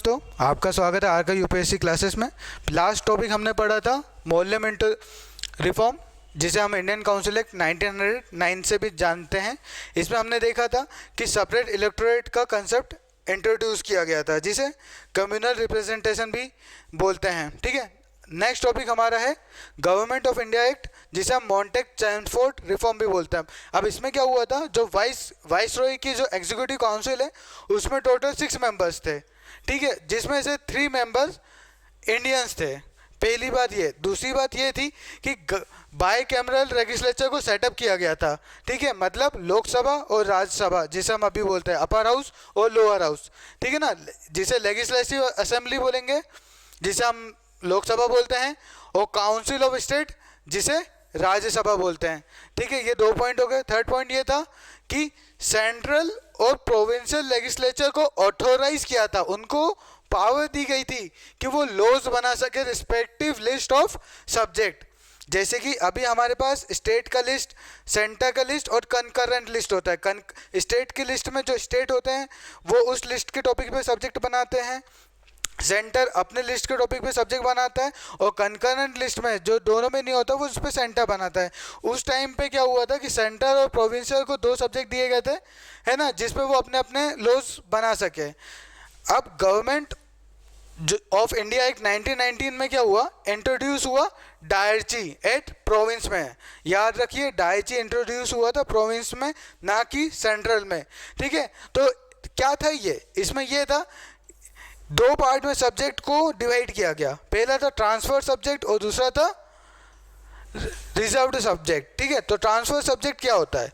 दोस्तों, आपका स्वागत है आर यूपीएससी क्लासेस में। लास्ट टॉपिक हमने पढ़ा था मोलुमेंट रिफॉर्म, जिसे हम इंडियन काउंसिल एक्ट 1909 से भी जानते हैं। इसमें हमने देखा था कि सेपरेट इलेक्टोरेट का कंसेप्ट इंट्रोड्यूस किया गया था, जिसे कम्युनल रिप्रेजेंटेशन भी बोलते हैं। ठीक है, नेक्स्ट टॉपिक हमारा है गवर्नमेंट ऑफ इंडिया एक्ट, जिसे हम मॉन्टेक चैमफोर्ड रिफॉर्म भी बोलते हैं। अब इसमें क्या हुआ था, जो वाइस रॉय की जो एग्जीक्यूटिव काउंसिल है उसमें टोटल 6 मेंबर्स थे। ठीक है, जिसमें से 3 मेंबर्स इंडियंस थे। पहली बात ये। दूसरी बात ये थी कि बाई कैमरल लेजिस्लेचर को सेटअप किया गया था। ठीक है, मतलब लोकसभा और राज्यसभा, जिसे हम अभी बोलते हैं अपर हाउस और लोअर हाउस। ठीक है ना, जिसे लेजिस्लेटिव असेंबली बोलेंगे, जिसे हम लोकसभा बोलते हैं, और काउंसिल ऑफ स्टेट, जिसे राज्यसभा बोलते हैं। ठीक है, ये 2 पॉइंट हो गए। थर्ड पॉइंट ये था कि सेंट्रल और प्रोविंशियल लेजिस्लेचर को ऑथोराइज किया था, उनको पावर दी गई थी कि वो लॉज बना सके रिस्पेक्टिव लिस्ट ऑफ सब्जेक्ट। जैसे कि अभी हमारे पास स्टेट का लिस्ट, सेंटर का लिस्ट और कंकरेंट लिस्ट होता है। स्टेट की लिस्ट में जो स्टेट होते हैं वो उस लिस्ट के टॉपिक पे सब्जेक्ट बनाते हैं, सेंटर अपने लिस्ट के टॉपिक पे सब्जेक्ट बनाता है, और कंकरेंट लिस्ट में जो दोनों में नहीं होता वो उस पर सेंटर बनाता है। उस टाइम पे क्या हुआ था कि सेंटर और प्रोविंशियल को 2 सब्जेक्ट दिए गए थे, है ना, जिसपे वो अपने अपने लॉज बना सके। अब गवर्नमेंट ऑफ इंडिया एक्ट 1919 में क्या हुआ, इंट्रोड्यूस हुआ डायरची एट प्रोविंस में। याद रखिए, डायरची इंट्रोड्यूस हुआ था प्रोविंस में, ना कि सेंट्रल में। ठीक है, तो क्या था ये, इसमें ये था 2 पार्ट में सब्जेक्ट को डिवाइड किया गया। पहला था ट्रांसफर सब्जेक्ट और दूसरा था रिजर्व्ड सब्जेक्ट। ठीक है, तो ट्रांसफर सब्जेक्ट क्या होता है,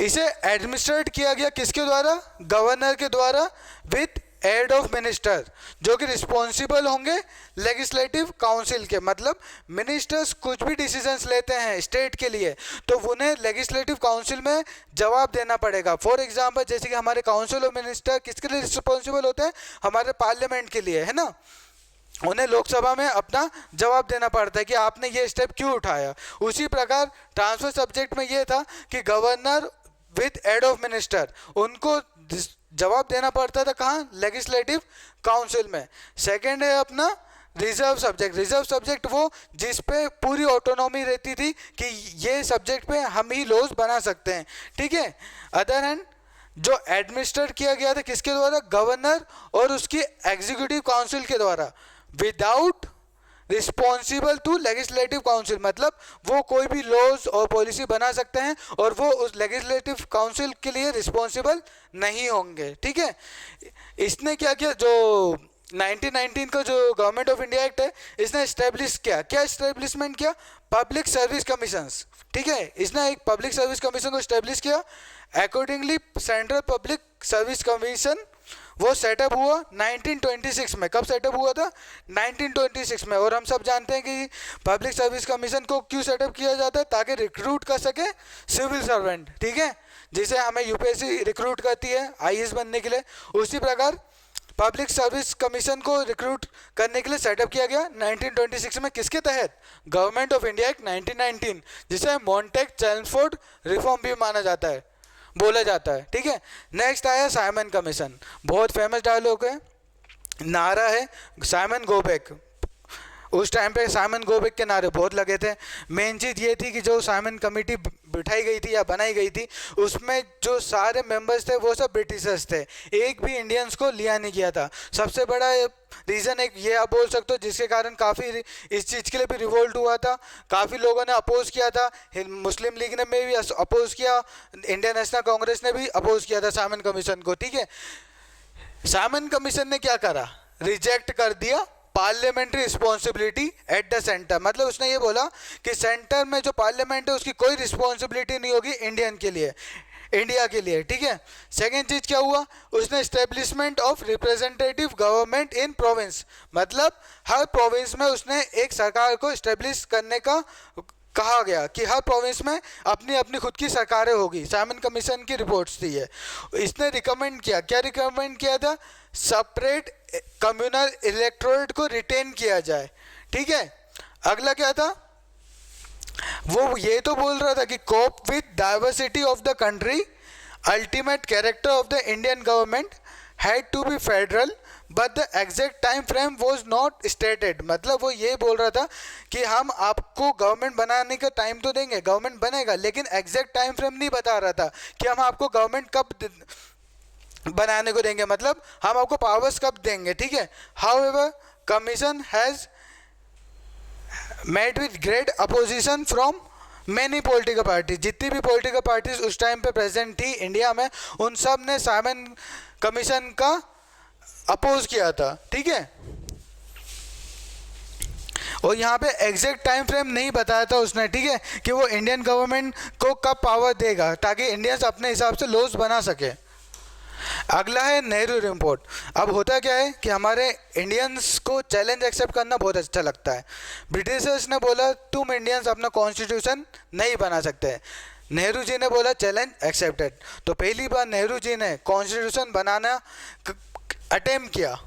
इसे एडमिनिस्ट्रेट किया गया किसके द्वारा, गवर्नर के द्वारा, विद हेड ऑफ मिनिस्टर, जो कि रिस्पॉन्सिबल होंगे लेजिस्लेटिव काउंसिल के। मतलब मिनिस्टर्स कुछ भी डिसीजंस लेते हैं स्टेट के लिए, तो उन्हें लेजिस्लेटिव काउंसिल में जवाब देना पड़ेगा। फॉर एग्जांपल, जैसे कि हमारे काउंसिल ऑफ मिनिस्टर किसके लिए रिस्पॉन्सिबल होते हैं, हमारे पार्लियामेंट के लिए, है ना। उन्हें लोकसभा में अपना जवाब देना पड़ता है कि आपने ये स्टेप क्यों उठाया। उसी प्रकार ट्रांसफर सब्जेक्ट में ये था कि governor with head of minister, उनको जवाब देना पड़ता था कहाँ, लेजिस्लेटिव काउंसिल में। सेकंड है अपना रिजर्व सब्जेक्ट। रिजर्व सब्जेक्ट वो जिस पे पूरी ऑटोनॉमी रहती थी कि ये सब्जेक्ट पे हम ही लॉज बना सकते हैं। ठीक है, अदर हैंड जो एडमिनिस्ट्रेट किया गया था किसके द्वारा, गवर्नर और उसकी एग्जीक्यूटिव काउंसिल के द्वारा, without responsible to legislative council. मतलब वो कोई भी लॉज और पॉलिसी बना सकते हैं और वो उस लेजिस्लेटिव काउंसिल के लिए रिस्पॉन्सिबल नहीं होंगे। ठीक है, इसने क्या किया, जो 1919 का जो गवर्नमेंट ऑफ इंडिया एक्ट है, इसने इस्टेब्लिश किया, क्या इस्टेब्लिशमेंट किया, पब्लिक सर्विस कमीशंस। ठीक है, इसने एक पब्लिक सर्विस कमीशन को इस्टेब्लिश किया। Accordingly central public service commission वो सेटअप हुआ 1926 में। कब सेटअप हुआ था, 1926 में। और हम सब जानते हैं कि पब्लिक सर्विस कमीशन को क्यों सेटअप किया जाता है, ताकि रिक्रूट कर सके सिविल सर्वेंट। ठीक है, जिसे हमें यूपीएससी रिक्रूट करती है आईएएस बनने के लिए, उसी प्रकार पब्लिक सर्विस कमीशन को रिक्रूट करने के लिए सेटअप किया गया 1926 में। किसके तहत, गवर्नमेंट ऑफ इंडिया एक्ट 1919, जिसे मॉन्टेक चैमफोर्ड रिफॉर्म भी माना जाता है, बोला जाता है। ठीक है, नेक्स्ट आया साइमन कमीशन। बहुत फेमस डायलॉग है, नारा है साइमन गो बैक। उस टाइम पे साइमन गो बैक के नारे बहुत लगे थे। मेन चीज़ ये थी कि जो साइमन कमेटी बिठाई गई थी या बनाई गई थी, उसमें जो सारे मेंबर्स थे वो सब ब्रिटिशर्स थे, एक भी इंडियंस को लिया नहीं गया था। सबसे बड़ा रीज़न एक ये आप बोल सकते हो, जिसके कारण काफ़ी इस चीज़ के लिए भी रिवोल्ट हुआ था, काफ़ी लोगों ने अपोज किया था। मुस्लिम लीग ने भी अपोज किया, इंडियन नेशनल कांग्रेस ने भी अपोज किया था साइमन कमीशन को। ठीक है, साइमन कमीशन ने क्या करा, रिजेक्ट कर दिया parliamentary responsibility at the centre. मतलब उसने ये बोला कि सेंटर में जो पार्लियामेंट है उसकी कोई रिस्पॉन्सिबिलिटी नहीं होगी इंडियन के लिए, इंडिया के लिए। ठीक है, सेकेंड चीज क्या हुआ, उसने establishment of representative government in province. मतलब हर प्रोविंस में उसने एक सरकार को एस्टेब्लिश करने का कहा गया कि हर प्रोविंस में अपनी अपनी खुद की सरकारें होगी। साइमन कमीशन की रिपोर्ट्स थी ये। इसने रिकमेंड किया, क्या रिकमेंड किया था, सेपरेट कम्युनल इलेक्टोरेट को रिटेन किया जाए। ठीक है, अगला क्या था, वो ये तो बोल रहा था कि cope with diversity of the country, ultimate character of the Indian government had to be federal but the exact time frame was not stated. मतलब वो ये बोल रहा था कि हम आपको गवर्नमेंट बनाने का टाइम तो देंगे, गवर्नमेंट बनेगा, लेकिन एग्जैक्ट टाइम फ्रेम नहीं बता रहा था कि हम आपको गवर्नमेंट कब बनाने को देंगे, मतलब हम आपको पावर्स कब देंगे, ठीक है। However commission has met with great opposition from many political party. जितनी भी पॉलिटिकल पार्टीज उस टाइम पे प्रेजेंट थी इंडिया में, उन सब ने साइमन कमीशन का अपोज किया था, ठीक है। और यहाँ पे एग्जैक्ट टाइम फ्रेम नहीं बताया था उसने, ठीक है, कि वो इंडियन गवर्नमेंट को कब पावर देगा ताकि इंडियंस अपने हिसाब से लॉज बना सके। अगला है नेहरू रिपोर्ट। अब होता क्या है कि हमारे इंडियंस को चैलेंज एक्सेप्ट करना बहुत अच्छा लगता है। ब्रिटिशर्स ने बोला तुम इंडियंस अपना कॉन्स्टिट्यूशन नहीं बना सकते, नेहरू जी ने बोला चैलेंज एक्सेप्टेड। तो पहली बार नेहरू जी ने कॉन्स्टिट्यूशन बनाना अटेम्प्ट किया,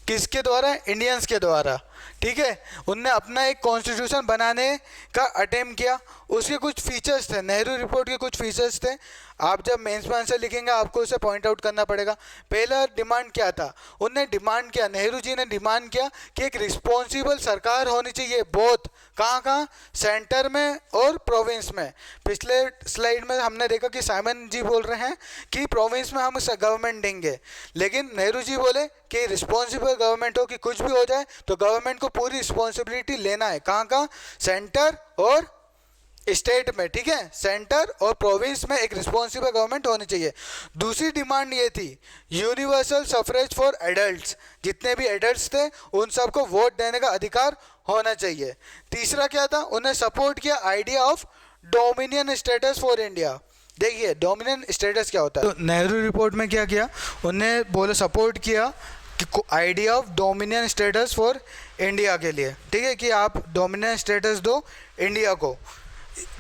किसके द्वारा, इंडियंस के द्वारा, ठीक है। उनने अपना एक कॉन्स्टिट्यूशन बनाने का अटेम्प्ट किया। उसके कुछ फीचर्स थे, नेहरू रिपोर्ट के कुछ फीचर्स थे। आप जब मेंस में आंसर लिखेंगे आपको उसे पॉइंट आउट करना पड़ेगा। पहला डिमांड क्या था, उनने डिमांड किया, नेहरू जी ने डिमांड किया कि एक रिस्पॉन्सिबल सरकार होनी चाहिए, बहुत कहाँ कहाँ, सेंटर में और प्रोविंस में। पिछले स्लाइड में हमने देखा कि साइमन जी बोल रहे हैं कि प्रोविंस में हम गवर्नमेंट देंगे, लेकिन नेहरू जी बोले कि रिस्पॉन्सिबल गवर्नमेंट हो, कि कुछ भी हो जाए तो गवर्नमेंट को पूरी रिस्पॉन्सिबिलिटी लेना है, कहाँ कहाँ, सेंटर और स्टेट में, ठीक है। सेंटर और प्रोविंस में एक रिस्पॉन्सिबल गवर्नमेंट होनी चाहिए। दूसरी डिमांड ये थी यूनिवर्सल सफरेज फॉर एडल्ट्स, जितने भी एडल्ट्स थे उन सबको वोट देने का अधिकार होना चाहिए। तीसरा क्या था, उन्हें सपोर्ट किया idea of dominion status for India. देखिए डोमिनियन स्टेटस क्या होता है, तो नेहरू रिपोर्ट में क्या किया, उन्हें बोले सपोर्ट किया कि idea of dominion status for India के लिए, ठीक है, कि आप डोमिनियन स्टेटस दो इंडिया को।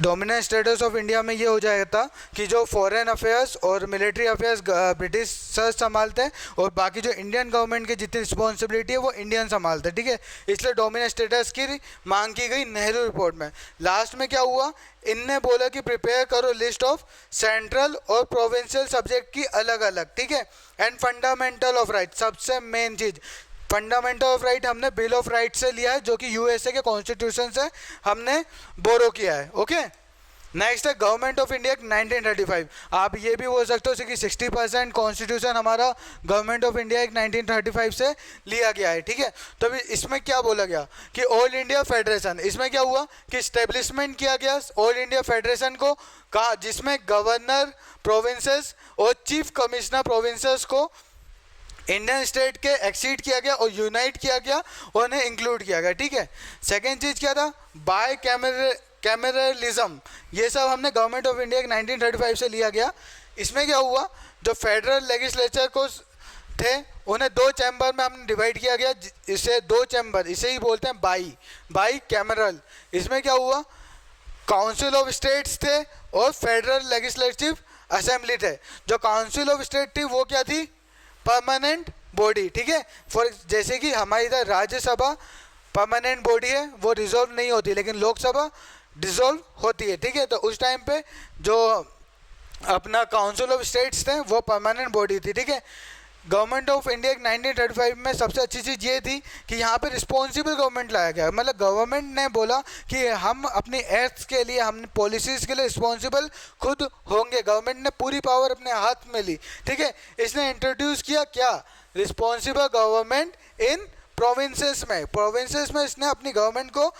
डोमिनेंट स्टेटस ऑफ इंडिया में ये हो जाता कि जो फॉरेन अफेयर्स और मिलिट्री अफेयर्स ब्रिटिश सर संभालते हैं और बाकी जो इंडियन गवर्नमेंट की जितनी रिस्पॉन्सिबिलिटी है वो इंडियन संभालते हैं, ठीक है। इसलिए डोमिनेंट स्टेटस की मांग की गई नेहरू रिपोर्ट में। लास्ट में क्या हुआ, इनने बोला कि प्रिपेयर करो लिस्ट ऑफ सेंट्रल और प्रोविंशियल सब्जेक्ट की अलग अलग, ठीक है, एंड फंडामेंटल ऑफ राइट। सबसे main cheese fundamental of right हमने बिल ऑफ राइट से लिया है, जो कि यूएसए के कॉन्स्टिट्यूशन से हमने बोरो किया है, ओके। नेक्स्ट है गवर्नमेंट ऑफ इंडिया 1935। आप ये भी बोल सकते हो कि 60% कॉन्स्टिट्यूशन हमारा गवर्नमेंट ऑफ इंडिया 1935 से लिया गया है, ठीक है। तो अभी इसमें क्या बोला गया कि ऑल इंडिया फेडरेशन, इसमें क्या हुआ कि स्टेब्लिशमेंट किया गया ऑल इंडिया फेडरेशन को, कहा जिसमें गवर्नर प्रोविंसेस और चीफ कमिश्नर प्रोविंसेस को इंडियन स्टेट के एक्सीड किया गया और यूनाइट किया गया और उन्हें इंक्लूड किया गया, ठीक है। सेकेंड चीज़ क्या था, बाय कैमरलिज्म, ये सब हमने गवर्नमेंट ऑफ इंडिया 1935 से लिया गया। इसमें क्या हुआ, जो फेडरल लेजिस्लेचर को थे उन्हें दो चैम्बर में हमने डिवाइड किया गया, इसे दो चैम्बर, इसे ही बोलते हैं बाई कैमरल। इसमें क्या हुआ, काउंसिल ऑफ स्टेट्स थे और फेडरल लेजिस्लेटिव असेंबली थे। जो काउंसिल ऑफ स्टेट थी वो क्या थी, परमानेंट बॉडी, ठीक है। फॉर जैसे कि हमारी इधर राज्यसभा परमानेंट बॉडी है, वो डिसॉल्व नहीं होती, लेकिन लोकसभा डिसॉल्व होती है, ठीक है। तो उस टाइम पे जो अपना काउंसिल ऑफ स्टेट्स थे वो परमानेंट बॉडी थी, ठीक है। गवर्नमेंट ऑफ इंडिया 1935 में सबसे अच्छी चीज़ ये थी कि यहाँ पे रिस्पॉन्सिबल गवर्नमेंट लाया गया, मतलब गवर्नमेंट ने बोला कि हम अपनी एक्ट्स के लिए, हम पॉलिसीज़ के लिए रिस्पॉन्सिबल खुद होंगे। गवर्नमेंट ने पूरी पावर अपने हाथ में ली, ठीक है। इसने इंट्रोड्यूस किया क्या, रिस्पॉन्सिबल गवर्नमेंट इन प्रोविंसेस में इसने अपनी गवर्नमेंट को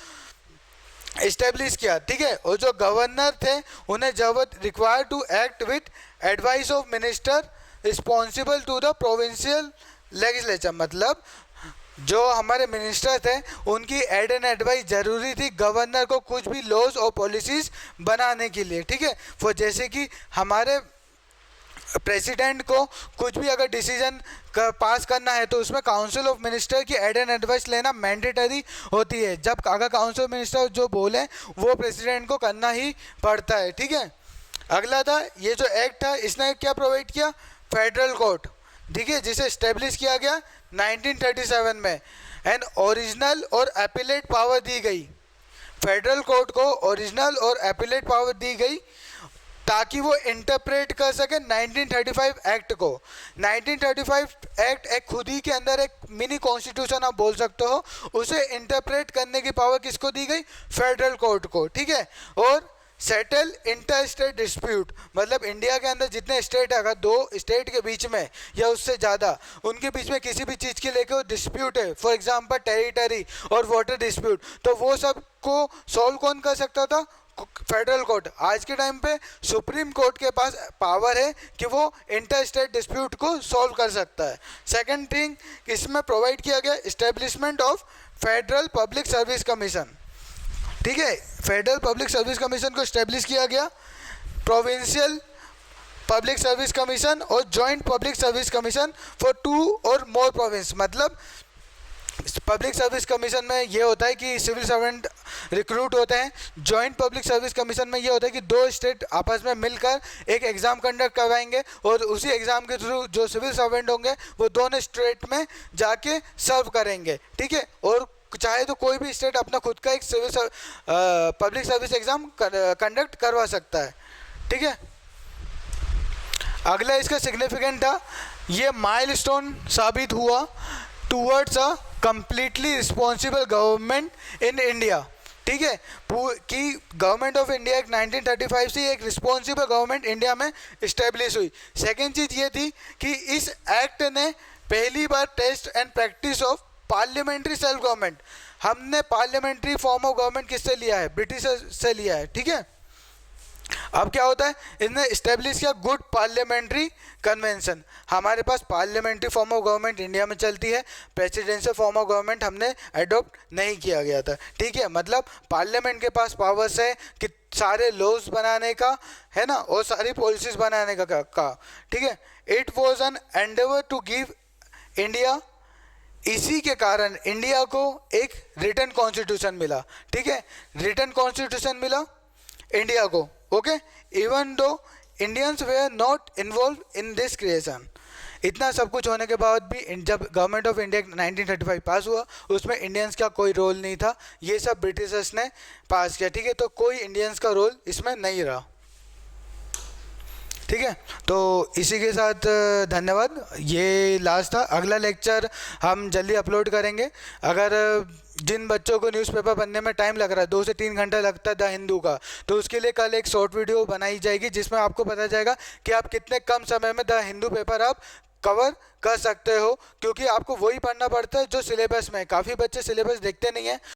इस्टेब्लिश किया, ठीक है। और जो गवर्नर थे उन्हें जब required to act with advice of minister responsible to the provincial legislature, मतलब जो हमारे मिनिस्टर थे उनकी एड एंड एडवाइस जरूरी थी गवर्नर को कुछ भी लॉज और पॉलिसीज़ बनाने के लिए, ठीक है। वो जैसे कि हमारे प्रेसिडेंट को कुछ भी अगर डिसीजन पास करना है तो उसमें काउंसिल ऑफ मिनिस्टर की एड एंड एडवाइस लेना मैंडेटरी होती है। जब अगर काउंसिल ऑफ मिनिस्टर जो बोले वो प्रेसिडेंट को करना ही पड़ता है, ठीक है। अगला था ये जो एक्ट था, इसने क्या प्रोवाइड किया, फेडरल कोर्ट, ठीक है, जिसे इस्टेब्लिश किया गया 1937 में। एंड ओरिजिनल और एपिलेट पावर दी गई, फेडरल कोर्ट को ओरिजिनल और एपिलेट पावर दी गई ताकि वो इंटरप्रेट कर सके 1935 एक्ट को। 1935 एक्ट एक खुद ही के अंदर एक मिनी कॉन्स्टिट्यूशन आप बोल सकते हो, उसे इंटरप्रेट करने की पावर किसको दी गई? फेडरल कोर्ट को, ठीक है। और सेटल इंटर स्टेट डिस्प्यूट, मतलब इंडिया के अंदर जितने स्टेट है, अगर दो स्टेट के बीच में या उससे ज़्यादा उनके बीच में किसी भी चीज़ के लेके वो डिस्प्यूट है, फॉर एग्जांपल टेरिटरी और वाटर डिस्प्यूट, तो वो सब को सॉल्व कौन कर सकता था? Federal court. आज के टाइम पे सुप्रीम कोर्ट के पास पावर है कि वो इंटर स्टेट डिस्प्यूट को सॉल्व कर सकता है। सेकंड थिंग, इसमें प्रोवाइड किया गया establishment of federal public service commission, ठीक है। फेडरल पब्लिक सर्विस कमीशन को स्टैब्लिश किया गया, प्रोविंशियल पब्लिक सर्विस कमीशन और joint public service commission for 2 और मोर प्रोविंस। मतलब पब्लिक सर्विस कमीशन में ये होता है कि सिविल सर्वेंट रिक्रूट होते हैं, जॉइंट पब्लिक सर्विस कमीशन में ये होता है कि दो स्टेट आपस में मिलकर एक एग्ज़ाम कंडक्ट करवाएंगे और उसी एग्ज़ाम के थ्रू जो सिविल सर्वेंट होंगे वो दोनों स्टेट में जाके सर्व करेंगे, ठीक है। और चाहे तो कोई भी स्टेट अपना खुद का एक civil public service exam conduct करवा सकता है, ठीक है। अगला इसका सिग्निफिकेंट था, ये माइलस्टोन साबित हुआ towards a completely responsible government in India, ठीक है, कि गवर्नमेंट ऑफ इंडिया एक 1935 से एक रिस्पॉन्सिबल गवर्नमेंट इंडिया में इस्टेब्लिश हुई। सेकेंड चीज़ ये थी कि इस एक्ट ने पहली बार test and practice of parliamentary self government, हमने पार्लियामेंट्री फॉर्म ऑफ गवर्नमेंट किससे लिया है? ब्रिटिश से लिया है, ठीक है। अब क्या होता है, इसने इस्टेब्लिश किया गुड पार्लियामेंट्री कन्वेंशन। हमारे पास parliamentary form of government India में चलती है, प्रेसिडेंशियल फॉर्म ऑफ गवर्नमेंट हमने अडॉप्ट नहीं किया गया था, ठीक है। मतलब पार्लियामेंट के पास पावर्स है कि सारे लॉज बनाने का, है ना, और सारी पॉलिसीज बनाने का, ठीक है। It was an endeavour to give India, इसी के कारण इंडिया को एक रिटन कॉन्स्टिट्यूशन मिला, ठीक है, रिटन कॉन्स्टिट्यूशन मिला इंडिया को, okay, even though Indians were not involve in this creation. इतना सब कुछ होने के बाद भी जब गवर्नमेंट ऑफ इंडिया 1935 पास हुआ, उसमें इंडियंस का कोई रोल नहीं था, ये सब ब्रिटिशर्स ने पास किया, ठीक है। तो कोई इंडियंस का रोल इसमें नहीं रहा, ठीक है। तो इसी के साथ धन्यवाद, ये लास्ट था। अगला लेक्चर हम जल्दी अपलोड करेंगे। अगर जिन बच्चों को न्यूज़पेपर पढ़ने में टाइम लग रहा है, 2 से 3 घंटा लगता है द हिंदू का, तो उसके लिए कल एक शॉर्ट वीडियो बनाई जाएगी जिसमें आपको पता जाएगा कि आप कितने कम समय में द हिंदू पेपर आप कवर कर सकते हो, क्योंकि आपको वही पढ़ना पड़ता है जो सिलेबस में। काफ़ी बच्चे सिलेबस देखते नहीं हैं